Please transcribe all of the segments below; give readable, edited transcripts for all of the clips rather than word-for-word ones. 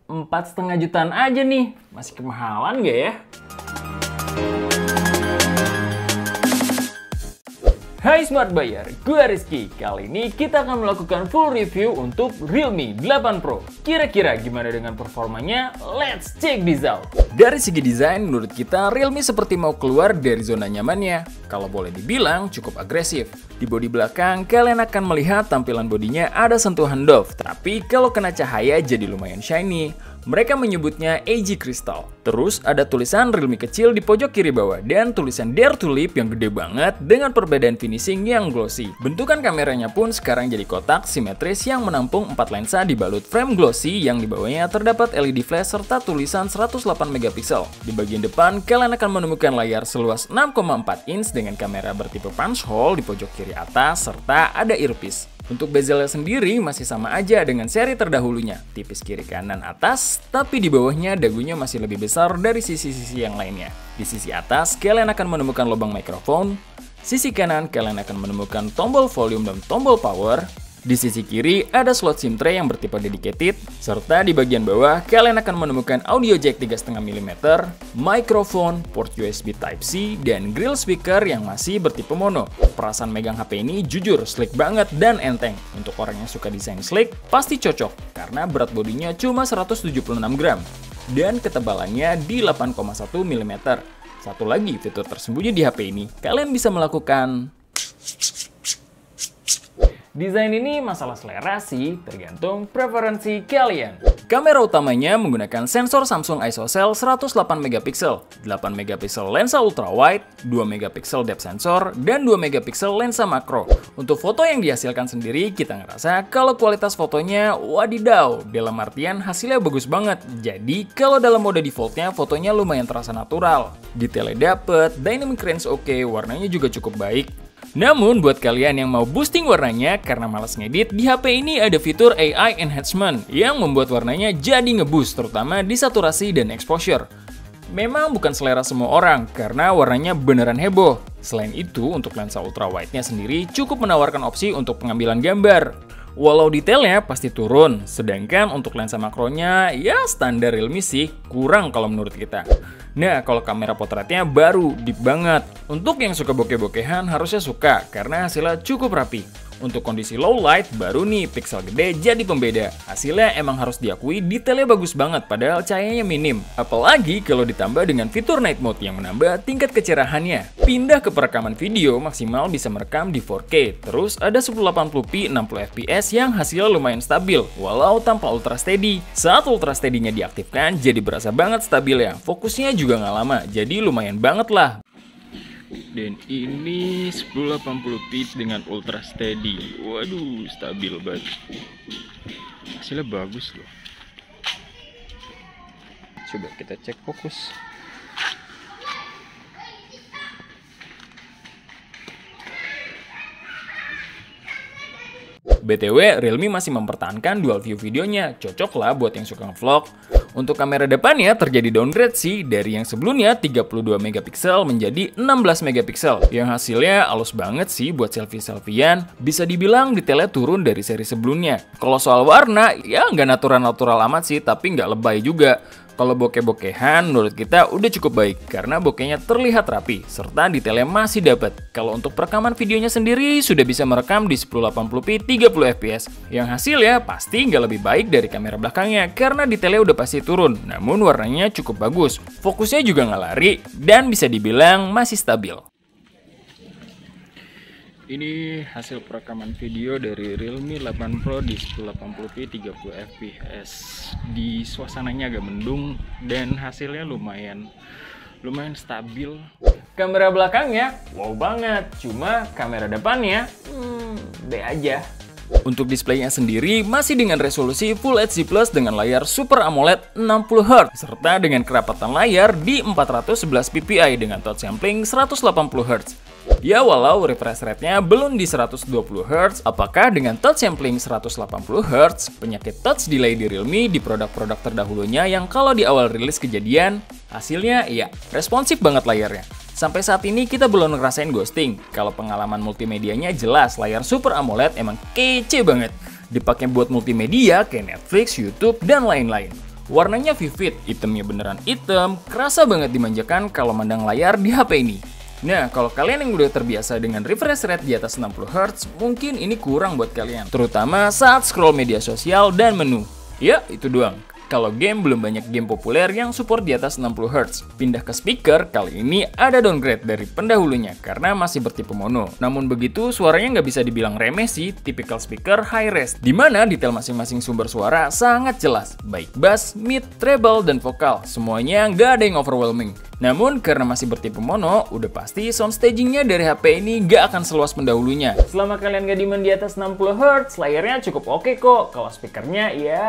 4,5 jutaan aja nih. Masih kemahalan gak ya? Hai Smart Buyer, gue Rizky. Kali ini kita akan melakukan full review untuk Realme 8 Pro. Kira-kira gimana dengan performanya? Let's check this out. Dari segi desain, menurut kita Realme seperti mau keluar dari zona nyamannya. Kalau boleh dibilang cukup agresif. Di bodi belakang, kalian akan melihat tampilan bodinya ada sentuhan doff. Tapi kalau kena cahaya jadi lumayan shiny. Mereka menyebutnya AG Crystal. Terus ada tulisan Realme kecil di pojok kiri bawah dan tulisan Dare to Live yang gede banget dengan perbedaan finishing yang glossy. Bentukan kameranya pun sekarang jadi kotak simetris yang menampung 4 lensa dibalut frame glossy yang di bawahnya terdapat LED flash serta tulisan 108 megapiksel. Di bagian depan, kalian akan menemukan layar seluas 6,4 inch dengan kamera bertipe punch hole di pojok kiri atas serta ada earpiece. Untuk bezelnya sendiri masih sama aja dengan seri terdahulunya, tipis kiri kanan atas, tapi di bawahnya dagunya masih lebih besar dari sisi-sisi yang lainnya. Di sisi atas, kalian akan menemukan lubang mikrofon, sisi kanan kalian akan menemukan tombol volume dan tombol power, di sisi kiri ada slot SIM tray yang bertipe dedicated, serta di bagian bawah kalian akan menemukan audio jack 3,5 mm, mikrofon, port USB Type-C, dan grill speaker yang masih bertipe mono. Perasaan megang HP ini jujur sleek banget dan enteng. Untuk orang yang suka desain sleek, pasti cocok karena berat bodinya cuma 176 gram dan ketebalannya di 8,1 mm. Satu lagi fitur tersembunyi di HP ini, kalian bisa melakukan desain ini masalah selera sih, tergantung preferensi kalian. Kamera utamanya menggunakan sensor Samsung ISOCELL 108 megapiksel, 8 megapiksel lensa ultrawide, 2 megapiksel depth sensor, dan 2 megapiksel lensa makro. Untuk foto yang dihasilkan sendiri, kita ngerasa kalau kualitas fotonya wadidaw, dalam artian hasilnya bagus banget. Jadi kalau dalam mode defaultnya fotonya lumayan terasa natural. Detailnya dapet, dynamic range oke, warnanya juga cukup baik. Namun buat kalian yang mau boosting warnanya karena malas ngedit, di HP ini ada fitur AI Enhancement yang membuat warnanya jadi ngeboost, terutama di saturasi dan exposure. Memang bukan selera semua orang karena warnanya beneran heboh. Selain itu, untuk lensa ultrawide-nya sendiri cukup menawarkan opsi untuk pengambilan gambar. Walau detailnya pasti turun, sedangkan untuk lensa makronya ya standar Realme sih, kurang kalau menurut kita. Nah, kalau kamera potretnya baru, deep banget. Untuk yang suka bokeh-bokehan harusnya suka, karena hasilnya cukup rapi. Untuk kondisi low light, baru nih pixel gede jadi pembeda. Hasilnya emang harus diakui detailnya bagus banget, padahal cahayanya minim. Apalagi kalau ditambah dengan fitur night mode yang menambah tingkat kecerahannya. Pindah ke perekaman video, maksimal bisa merekam di 4K. Terus ada 1080p 60fps yang hasilnya lumayan stabil, walau tanpa ultra steady. Saat ultra steady-nya diaktifkan, jadi berasa banget stabil ya. Fokusnya juga nggak lama, jadi lumayan banget lah. Dan ini 1080p dengan ultra steady. Waduh, stabil banget. Hasilnya bagus loh. Coba kita cek fokus. BTW, Realme masih mempertahankan dual view videonya. Cocok lah buat yang suka nge-vlog. Untuk kamera depannya terjadi downgrade sih, dari yang sebelumnya 32 megapiksel menjadi 16 megapiksel. Yang hasilnya halus banget sih buat selfie-selfian. Bisa dibilang detailnya turun dari seri sebelumnya. Kalau soal warna, ya nggak natural-natural amat sih, tapi nggak lebay juga. Kalau bokeh-bokehan menurut kita udah cukup baik karena bokehnya terlihat rapi serta detailnya masih dapat. Kalau untuk perekaman videonya sendiri sudah bisa merekam di 1080p 30fps yang hasilnya pasti nggak lebih baik dari kamera belakangnya karena detailnya udah pasti turun, namun warnanya cukup bagus. Fokusnya juga nggak lari dan bisa dibilang masih stabil. Ini hasil perekaman video dari Realme 8 Pro di 1080p 30fps. Di suasananya agak mendung dan hasilnya lumayan stabil. Kamera belakangnya wow banget, cuma kamera depannya B aja. Untuk displaynya sendiri masih dengan resolusi Full HD Plus dengan layar Super AMOLED 60Hz serta dengan kerapatan layar di 411 ppi dengan touch sampling 180Hz. Ya walau refresh rate-nya belum di 120Hz, apakah dengan touch sampling 180Hz, penyakit touch delay di Realme di produk-produk terdahulunya yang kalau di awal rilis kejadian, hasilnya ya responsif banget layarnya. Sampai saat ini kita belum ngerasain ghosting. Kalau pengalaman multimedianya jelas layar Super AMOLED emang kece banget. Dipakai buat multimedia kayak Netflix, YouTube, dan lain-lain. Warnanya vivid, itemnya beneran item, kerasa banget dimanjakan kalau mandang layar di HP ini. Nah, kalau kalian yang udah terbiasa dengan refresh rate di atas 60Hz, mungkin ini kurang buat kalian. Terutama saat scroll media sosial dan menu. Ya, itu doang. Kalau game belum banyak game populer yang support di atas 60Hz. Pindah ke speaker, kali ini ada downgrade dari pendahulunya karena masih bertipe mono. Namun begitu, suaranya nggak bisa dibilang remeh sih, typical speaker high res, dimana detail masing-masing sumber suara sangat jelas, baik bass, mid, treble, dan vokal. Semuanya nggak ada yang overwhelming. Namun karena masih bertipe mono, udah pasti sound stagingnya dari HP ini nggak akan seluas pendahulunya. Selama kalian nggak demand di atas 60Hz, layarnya cukup oke kok. Kalau speakernya ya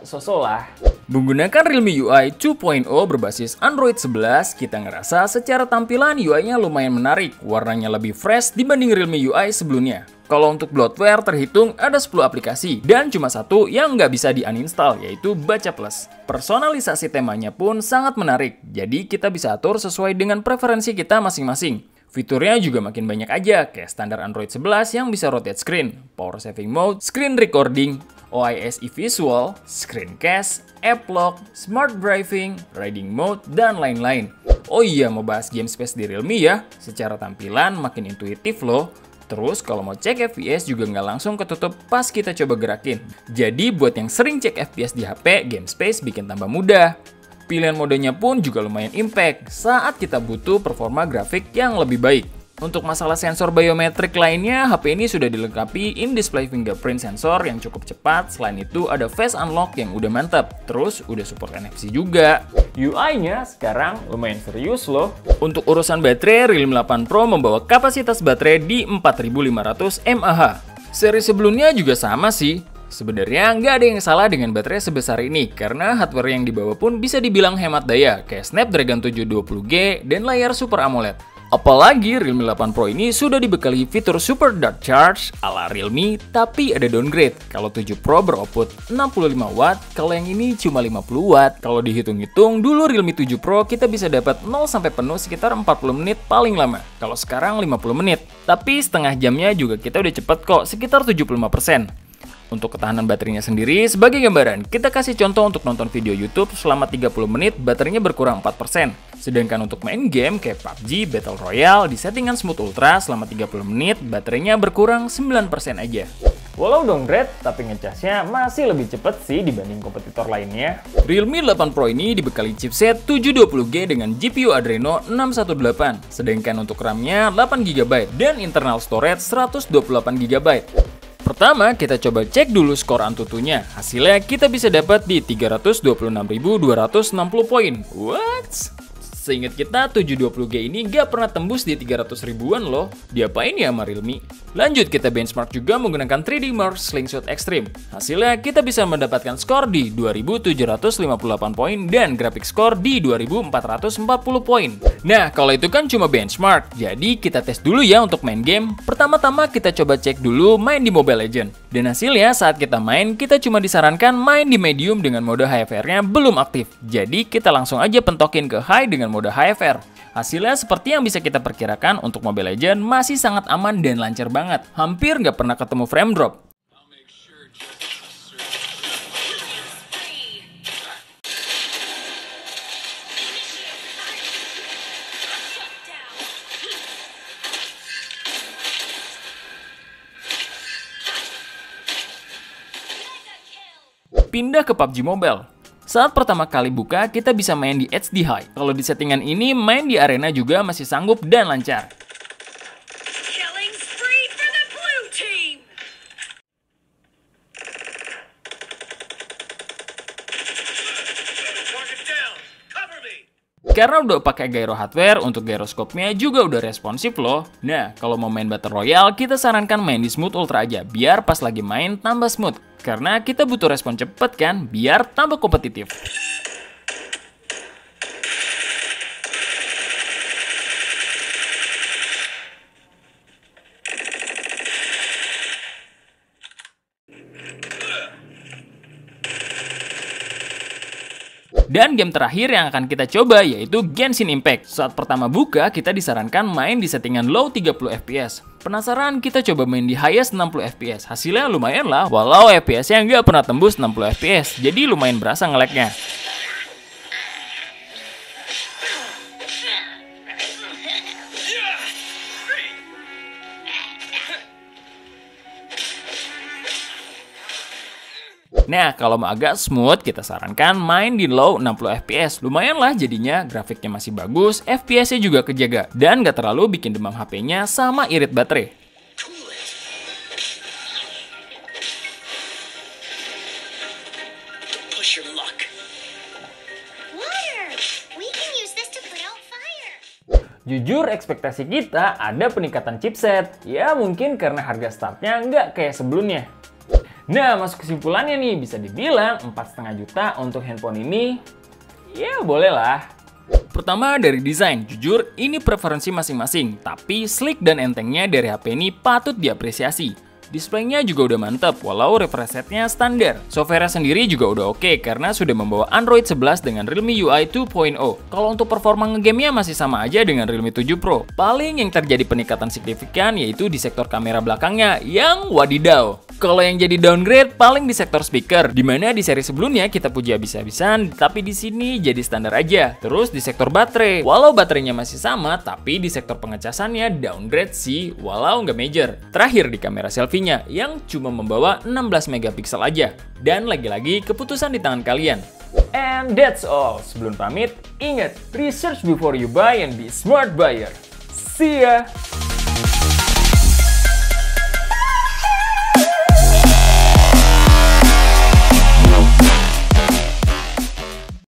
so-so lah. Menggunakan Realme UI 2.0 berbasis Android 11, kita ngerasa secara tampilan UI-nya lumayan menarik. Warnanya lebih fresh dibanding Realme UI sebelumnya. Kalau untuk bloatware terhitung ada 10 aplikasi dan cuma satu yang nggak bisa di-uninstall, yaitu Baca Plus. Personalisasi temanya pun sangat menarik, jadi kita bisa atur sesuai dengan preferensi kita masing-masing. Fiturnya juga makin banyak aja, kayak standar Android 11 yang bisa rotate screen, power saving mode, screen recording, OIS e-visual, screencast, app lock, smart driving, riding mode, dan lain-lain. Oh iya, mau bahas game space di Realme ya, secara tampilan makin intuitif loh. Terus kalau mau cek FPS juga nggak langsung ketutup pas kita coba gerakin. Jadi buat yang sering cek FPS di HP, game space bikin tambah mudah. Pilihan modenya pun juga lumayan impact saat kita butuh performa grafik yang lebih baik. Untuk masalah sensor biometrik lainnya, HP ini sudah dilengkapi in-display fingerprint sensor yang cukup cepat. Selain itu ada face unlock yang udah mantap. Terus udah support NFC juga. UI-nya sekarang lumayan serius loh. Untuk urusan baterai, Realme 8 Pro membawa kapasitas baterai di 4500 mAh. Seri sebelumnya juga sama sih. Sebenarnya nggak ada yang salah dengan baterai sebesar ini, karena hardware yang dibawa pun bisa dibilang hemat daya, kayak Snapdragon 720G dan layar Super AMOLED. Apalagi Realme 8 Pro ini sudah dibekali fitur Super Dark Charge ala Realme, tapi ada downgrade. Kalau 7 Pro beroutput 65 Watt, kalau yang ini cuma 50 Watt. Kalau dihitung-hitung, dulu Realme 7 Pro kita bisa dapat 0 sampai penuh sekitar 40 menit paling lama. Kalau sekarang 50 menit. Tapi setengah jamnya juga kita udah cepet kok, sekitar 75%. Untuk ketahanan baterainya sendiri, sebagai gambaran, kita kasih contoh untuk nonton video YouTube selama 30 menit, baterainya berkurang 4%. Sedangkan untuk main game kayak PUBG, Battle Royale, di settingan Smooth Ultra selama 30 menit, baterainya berkurang 9% aja. Walau downgrade, tapi ngecasnya masih lebih cepet sih dibanding kompetitor lainnya. Realme 8 Pro ini dibekali chipset 720G dengan GPU Adreno 618, sedangkan untuk RAM-nya 8GB dan internal storage 128GB. Pertama, kita coba cek dulu skor Antutunya. Hasilnya kita bisa dapat di 326.260 poin. What? Seingat kita 720G ini gak pernah tembus di 300 ribuan loh. Diapain ya sama Realme? Lanjut kita benchmark juga menggunakan 3D Mark Slingshot Extreme. Hasilnya kita bisa mendapatkan skor di 2758 poin dan grafik skor di 2440 poin. Nah, kalau itu kan cuma benchmark. Jadi kita tes dulu ya untuk main game. Pertama-tama kita coba cek dulu main di Mobile Legends. Dan hasilnya saat kita main, kita cuma disarankan main di medium dengan mode HFR-nya belum aktif. Jadi kita langsung aja pentokin ke high dengan mode HFR. Hasilnya seperti yang bisa kita perkirakan untuk Mobile Legends masih sangat aman dan lancar banget. Hampir nggak pernah ketemu frame drop. Pindah ke PUBG Mobile. Saat pertama kali buka, kita bisa main di HD High. Kalau di settingan ini, main di arena juga masih sanggup dan lancar. Karena udah pakai gyro hardware, untuk gyroscope-nya juga udah responsif loh. Nah, kalau mau main Battle Royale, kita sarankan main di Smooth Ultra aja, biar pas lagi main tambah smooth. Karena kita butuh respon cepet kan, biar tambah kompetitif. Dan game terakhir yang akan kita coba yaitu Genshin Impact. Saat pertama buka, kita disarankan main di settingan low 30 fps. Penasaran, kita coba main di highest 60 fps. Hasilnya lumayan lah, walau FPS-nya nggak pernah tembus 60 fps, jadi lumayan berasa nge-lag-nya. Nah, kalau mau agak smooth, kita sarankan main di low 60 fps. Lumayan lah jadinya, grafiknya masih bagus, FPS-nya juga kejaga. Dan gak terlalu bikin demam HP-nya sama irit baterai. Jujur, ekspektasi kita ada peningkatan chipset. Ya, mungkin karena harga startnya nggak kayak sebelumnya. Nah, masuk kesimpulannya nih, bisa dibilang 4,5 juta untuk handphone ini, ya boleh lah. Pertama dari desain, jujur ini preferensi masing-masing, tapi sleek dan entengnya dari HP ini patut diapresiasi. Displaynya juga udah mantep, walau refresh rate-nya standar. Software sendiri juga udah oke, karena sudah membawa Android 11 dengan Realme UI 2.0. Kalau untuk performa ngegame-nya masih sama aja dengan Realme 7 Pro. Paling yang terjadi peningkatan signifikan yaitu di sektor kamera belakangnya, yang wadidaw. Kalau yang jadi downgrade paling di sektor speaker, dimana di seri sebelumnya kita puji habis-habisan, tapi di sini jadi standar aja. Terus di sektor baterai, walau baterainya masih sama, tapi di sektor pengecasannya downgrade sih, walau nggak major. Terakhir di kamera selfie-nya, yang cuma membawa 16 megapiksel aja. Dan lagi-lagi keputusan di tangan kalian. And that's all. Sebelum pamit, ingat, research before you buy and be smart buyer. See ya!